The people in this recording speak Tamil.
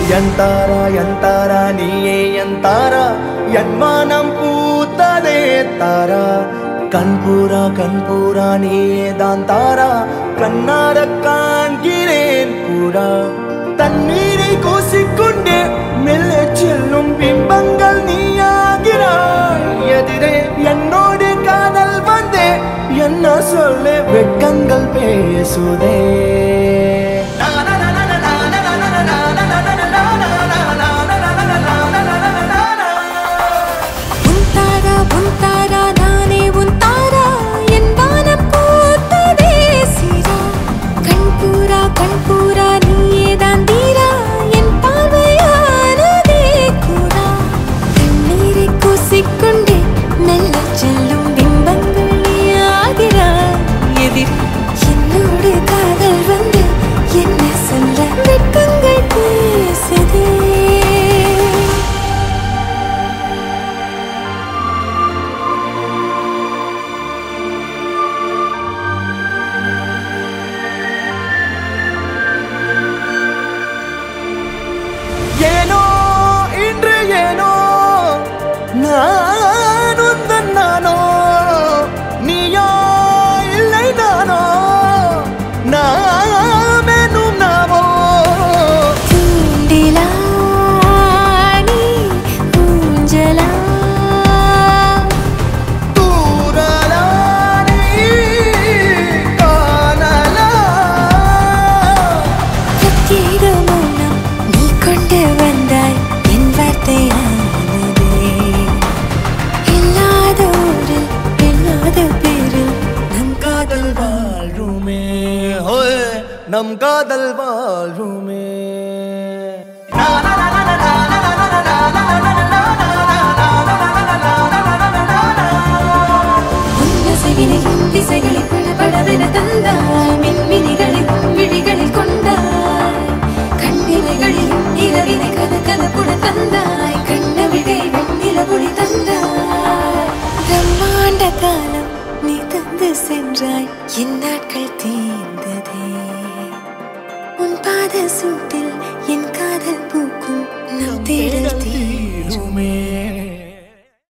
எந்தாரா நீயே எந்தாரா என் மனம் பூத்ததே தாரா கண்பூரா நீயே தான் தாரா கண்ணார காண்கிறேன் பூரா தண்ணீரை கூசிக்கொண்டே மெல்ல செல்லும் பிம்பங்கள் நீயாகிறாய் எதிரே என்னோடு காதல் வந்தே என்ன சொல்ல வெட்கங்கள் பேசுதே நானோ நீயோ இல்லை நானோ நாமெனும் நாமோ தூண்டிலா நீ ஊஞ்சலா தூரலா நீ காணலா பிரத்யேக மௌனம் நீ கொண்டு வந்தாய் என் வார்த்தையா நம் காதல் வாழ்வுமே திசைகளில் படபடவென தந்தாய் மின்மினிகளில் விழிகளில் கொண்டாய் கண்ணிமைகளில் இரவினை கதகதப்புட தந்தாய் கண்ணவிழை வெண்ணிலவொளி தந்தாய் பிரம்மாண்ட காலம் நீ தந்து சென்றாய் என் நாட்கள் தீர்ந்ததே உன் பாத சூட்டில்